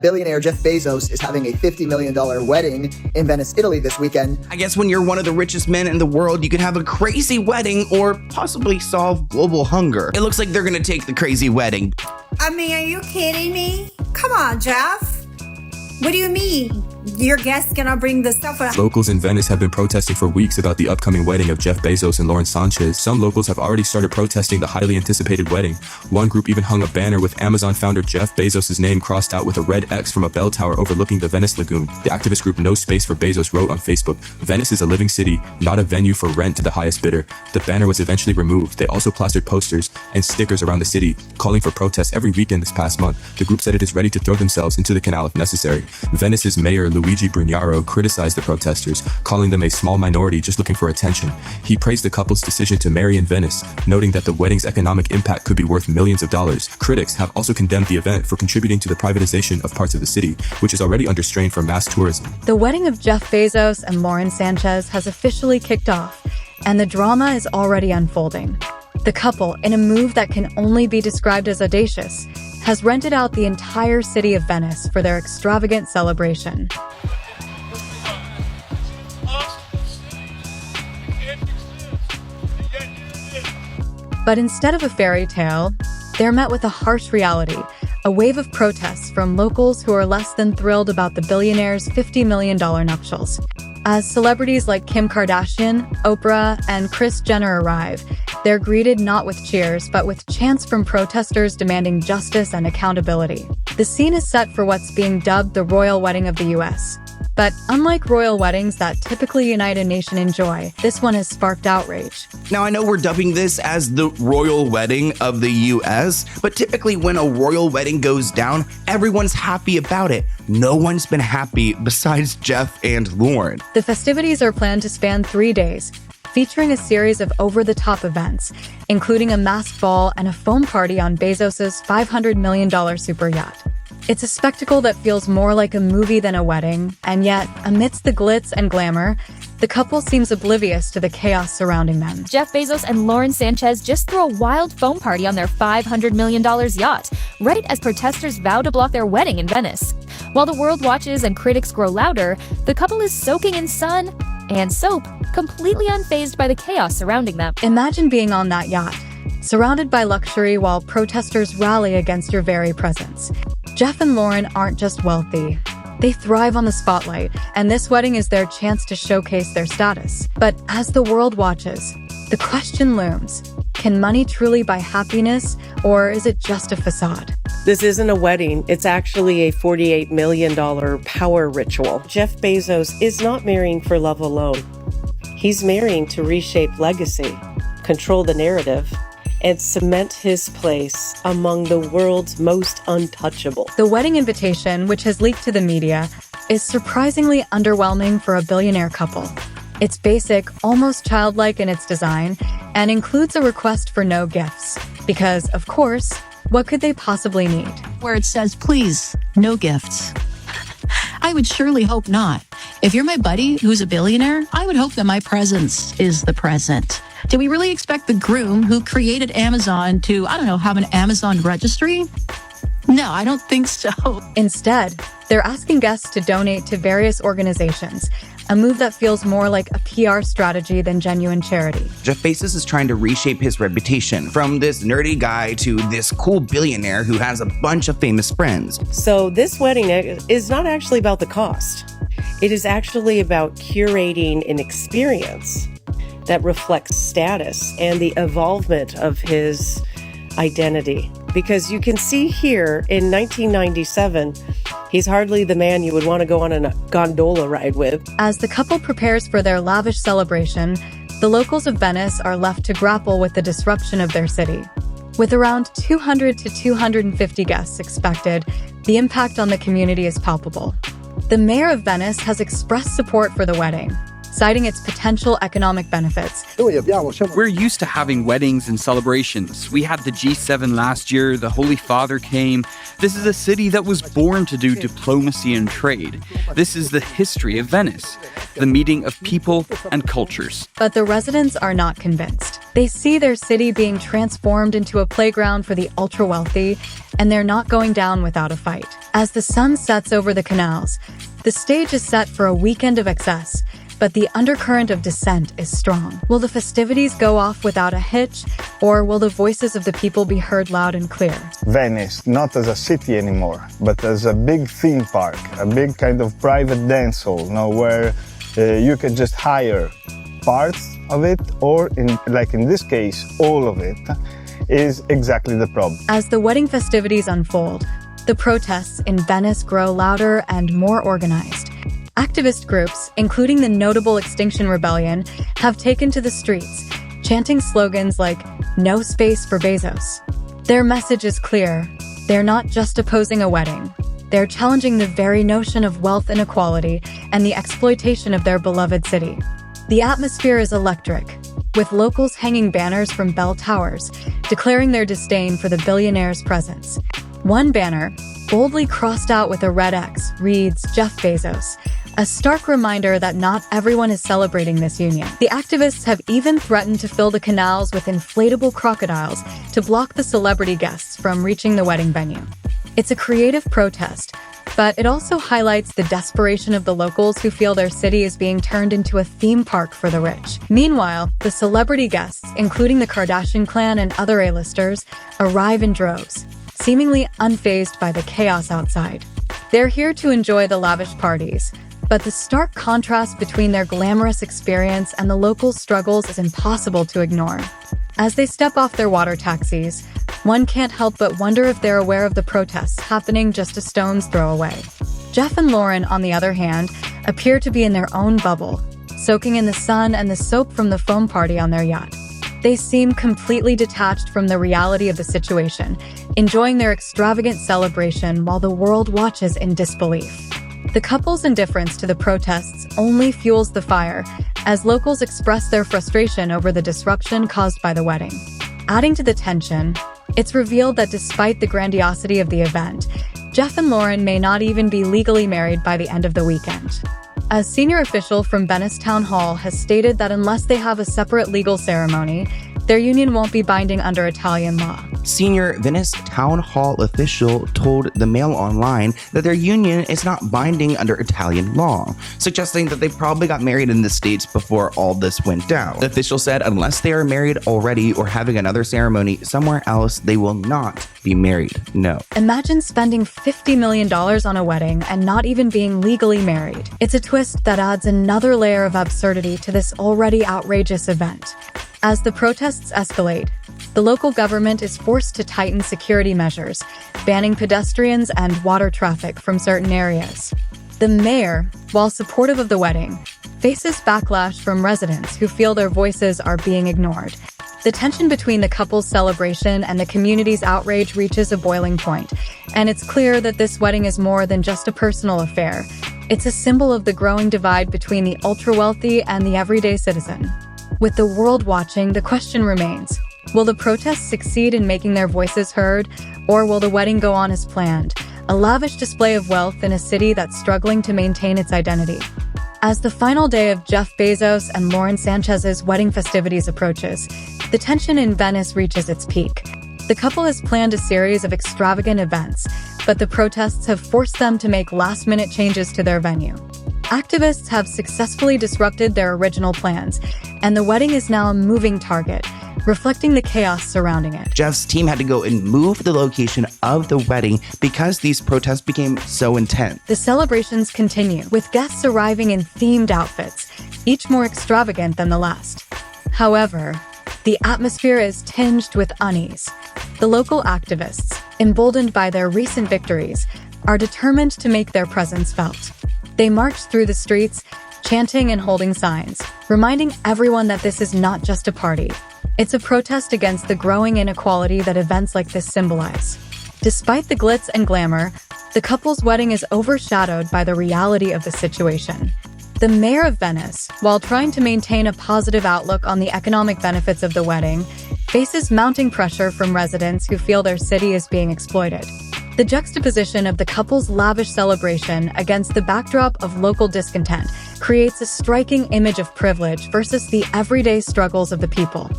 Billionaire Jeff Bezos is having a $50 million wedding in Venice, Italy this weekend. I guess when you're one of the richest men in the world, you can have a crazy wedding or possibly solve global hunger. It looks like they're gonna take the crazy wedding. I mean, are you kidding me? Come on, Jeff. What do you mean? Your guest's gonna bring the stuff up? Locals in Venice have been protesting for weeks about the upcoming wedding of Jeff Bezos and Sanchez. Some locals have already started protesting the highly anticipated wedding. One group even hung a banner with Amazon founder Jeff Bezos' name crossed out with a red X from a bell tower overlooking the Venice lagoon. The activist group No Space for Bezos wrote on Facebook, "Venice is a living city, not a venue for rent to the highest bidder." The banner was eventually removed. They also plastered posters and stickers around the city, calling for protests every weekend this past month. The group said it is ready to throw themselves into the canal if necessary. Venice's mayor Luigi Brugnaro criticized the protesters, calling them a small minority just looking for attention. He praised the couple's decision to marry in Venice, noting that the wedding's economic impact could be worth millions of dollars. Critics have also condemned the event for contributing to the privatization of parts of the city, which is already under strain from mass tourism. The wedding of Jeff Bezos and Sanchez has officially kicked off, and the drama is already unfolding. The couple, in a move that can only be described as audacious, has rented out the entire city of Venice for their extravagant celebration. But instead of a fairy tale, they're met with a harsh reality, a wave of protests from locals who are less than thrilled about the billionaire's $50 million nuptials. As celebrities like Kim Kardashian, Oprah, and Kris Jenner arrive, they're greeted not with cheers, but with chants from protesters demanding justice and accountability. The scene is set for what's being dubbed the royal wedding of the US. But unlike royal weddings that typically unite a nation in joy, this one has sparked outrage. Now, I know we're dubbing this as the royal wedding of the US, but typically when a royal wedding goes down, everyone's happy about it. No one's been happy besides Jeff and Lauren. The festivities are planned to span 3 days, featuring a series of over-the-top events, including a masked ball and a foam party on Bezos' $500 million super yacht. It's a spectacle that feels more like a movie than a wedding, and yet, amidst the glitz and glamour, the couple seems oblivious to the chaos surrounding them. Jeff Bezos and Sanchez just threw a wild foam party on their $500 million yacht, right as protesters vow to block their wedding in Venice. While the world watches and critics grow louder, the couple is soaking in sun and soap, completely unfazed by the chaos surrounding them. Imagine being on that yacht, surrounded by luxury while protesters rally against your very presence. Jeff and Lauren aren't just wealthy. They thrive on the spotlight, and this wedding is their chance to showcase their status. But as the world watches, the question looms, can money truly buy happiness, or is it just a facade? This isn't a wedding. It's actually a $48 million power ritual. Jeff Bezos is not marrying for love alone. He's marrying to reshape legacy, control the narrative, and cement his place among the world's most untouchable. The wedding invitation, which has leaked to the media, is surprisingly underwhelming for a billionaire couple. It's basic, almost childlike in its design, and includes a request for no gifts. Because, of course, what could they possibly need? Where it says, please, no gifts. I would surely hope not. If you're my buddy who's a billionaire, I would hope that my presence is the present. Do we really expect the groom who created Amazon to, have an Amazon registry? No, I don't think so. Instead, they're asking guests to donate to various organizations, a move that feels more like a PR strategy than genuine charity. Jeff Bezos is trying to reshape his reputation from this nerdy guy to this cool billionaire who has a bunch of famous friends. So this wedding is not actually about the cost. It is actually about curating an experience that reflects status and the evolvement of his identity. Because you can see here in 1997, he's hardly the man you would want to go on a gondola ride with. As the couple prepares for their lavish celebration, the locals of Venice are left to grapple with the disruption of their city. With around 200 to 250 guests expected, the impact on the community is palpable. The mayor of Venice has expressed support for the wedding, citing its potential economic benefits. We're used to having weddings and celebrations. We had the G7 last year, the Holy Father came. This is a city that was born to do diplomacy and trade. This is the history of Venice, the meeting of people and cultures. But the residents are not convinced. They see their city being transformed into a playground for the ultra-wealthy, and they're not going down without a fight. As the sun sets over the canals, the stage is set for a weekend of excess, but the undercurrent of dissent is strong. Will the festivities go off without a hitch, or will the voices of the people be heard loud and clear? Venice, not as a city anymore, but as a big theme park, a big kind of private dance hall, where you can just hire parts of it, or like in this case, all of it, is exactly the problem. As the wedding festivities unfold, the protests in Venice grow louder and more organized. Activist groups, including the notable Extinction Rebellion, have taken to the streets, chanting slogans like, "No space for Bezos." Their message is clear. They're not just opposing a wedding. They're challenging the very notion of wealth inequality and the exploitation of their beloved city. The atmosphere is electric, with locals hanging banners from bell towers, declaring their disdain for the billionaire's presence. One banner, boldly crossed out with a red X, reads, "Jeff Bezos," a stark reminder that not everyone is celebrating this union. The activists have even threatened to fill the canals with inflatable crocodiles to block the celebrity guests from reaching the wedding venue. It's a creative protest, but it also highlights the desperation of the locals who feel their city is being turned into a theme park for the rich. Meanwhile, the celebrity guests, including the Kardashian clan and other A-listers, arrive in droves, seemingly unfazed by the chaos outside. They're here to enjoy the lavish parties, but the stark contrast between their glamorous experience and the local struggles is impossible to ignore. As they step off their water taxis, one can't help but wonder if they're aware of the protests happening just a stone's throw away. Jeff and Lauren, on the other hand, appear to be in their own bubble, soaking in the sun and the soap from the foam party on their yacht. They seem completely detached from the reality of the situation, enjoying their extravagant celebration while the world watches in disbelief. The couple's indifference to the protests only fuels the fire, as locals express their frustration over the disruption caused by the wedding. Adding to the tension, it's revealed that despite the grandiosity of the event, Jeff and Lauren may not even be legally married by the end of the weekend. A senior official from Venice Town Hall has stated that unless they have a separate legal ceremony, their union won't be binding under Italian law. Senior Venice Town Hall official told the Mail Online that their union is not binding under Italian law, suggesting that they probably got married in the States before all this went down. The official said unless they are married already or having another ceremony somewhere else, they will not be married. No. Imagine spending $50 million on a wedding and not even being legally married. It's a twist that adds another layer of absurdity to this already outrageous event. As the protests escalate, the local government is forced to tighten security measures, banning pedestrians and water traffic from certain areas. The mayor, while supportive of the wedding, faces backlash from residents who feel their voices are being ignored. The tension between the couple's celebration and the community's outrage reaches a boiling point, and it's clear that this wedding is more than just a personal affair. It's a symbol of the growing divide between the ultra-wealthy and the everyday citizen. With the world watching, the question remains, will the protests succeed in making their voices heard, or will the wedding go on as planned, a lavish display of wealth in a city that's struggling to maintain its identity? As the final day of Jeff Bezos and Lauren Sanchez's wedding festivities approaches, the tension in Venice reaches its peak. The couple has planned a series of extravagant events, but the protests have forced them to make last-minute changes to their venue. Activists have successfully disrupted their original plans, and the wedding is now a moving target, reflecting the chaos surrounding it. Jeff's team had to go and move the location of the wedding because these protests became so intense. The celebrations continue, with guests arriving in themed outfits, each more extravagant than the last. However, the atmosphere is tinged with unease. The local activists, emboldened by their recent victories, are determined to make their presence felt. They march through the streets, chanting and holding signs, reminding everyone that this is not just a party. It's a protest against the growing inequality that events like this symbolize. Despite the glitz and glamour, the couple's wedding is overshadowed by the reality of the situation. The mayor of Venice, while trying to maintain a positive outlook on the economic benefits of the wedding, faces mounting pressure from residents who feel their city is being exploited. The juxtaposition of the couple's lavish celebration against the backdrop of local discontent creates a striking image of privilege versus the everyday struggles of the people.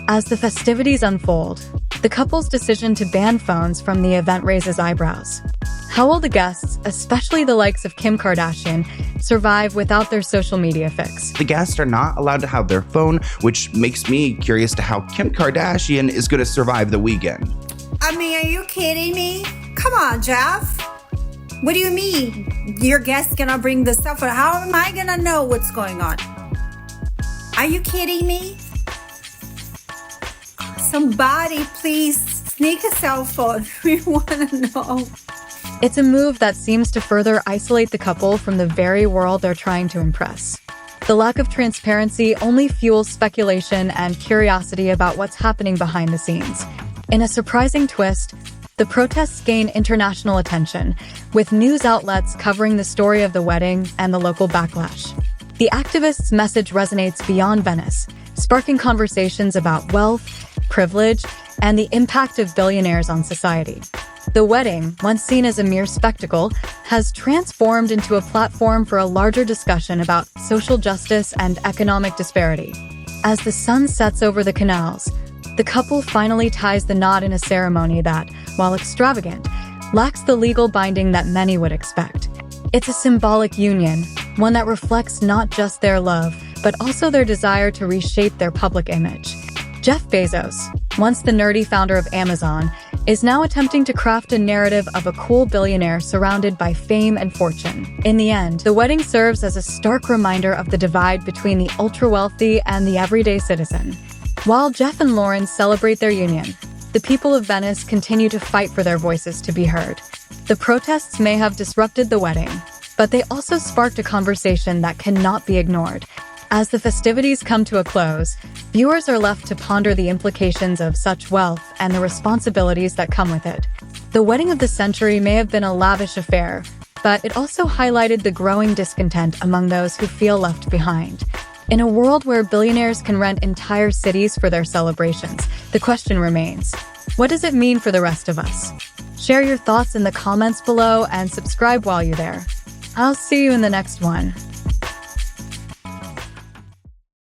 As the festivities unfold, the couple's decision to ban phones from the event raises eyebrows. How will the guests, especially the likes of Kim Kardashian, survive without their social media fix? The guests are not allowed to have their phone, which makes me curious to how Kim Kardashian is going to survive the weekend. I mean, are you kidding me? Come on, Jeff. What do you mean? Your guest's gonna bring the stuff? How am I gonna know what's going on? Are you kidding me? Somebody please sneak a cell phone. We wanna know. It's a move that seems to further isolate the couple from the very world they're trying to impress. The lack of transparency only fuels speculation and curiosity about what's happening behind the scenes. In a surprising twist, the protests gain international attention, with news outlets covering the story of the wedding and the local backlash. The activists' message resonates beyond Venice, sparking conversations about wealth, privilege, and the impact of billionaires on society. The wedding, once seen as a mere spectacle, has transformed into a platform for a larger discussion about social justice and economic disparity. As the sun sets over the canals, the couple finally ties the knot in a ceremony that, while extravagant, lacks the legal binding that many would expect. It's a symbolic union, one that reflects not just their love, but also their desire to reshape their public image. Jeff Bezos, once the nerdy founder of Amazon, is now attempting to craft a narrative of a cool billionaire surrounded by fame and fortune. In the end, the wedding serves as a stark reminder of the divide between the ultra-wealthy and the everyday citizen. While Jeff and Lauren celebrate their union, the people of Venice continue to fight for their voices to be heard. The protests may have disrupted the wedding, but they also sparked a conversation that cannot be ignored. As the festivities come to a close, viewers are left to ponder the implications of such wealth and the responsibilities that come with it. The wedding of the century may have been a lavish affair, but it also highlighted the growing discontent among those who feel left behind. In a world where billionaires can rent entire cities for their celebrations, the question remains, what does it mean for the rest of us? Share your thoughts in the comments below and subscribe while you're there. I'll see you in the next one.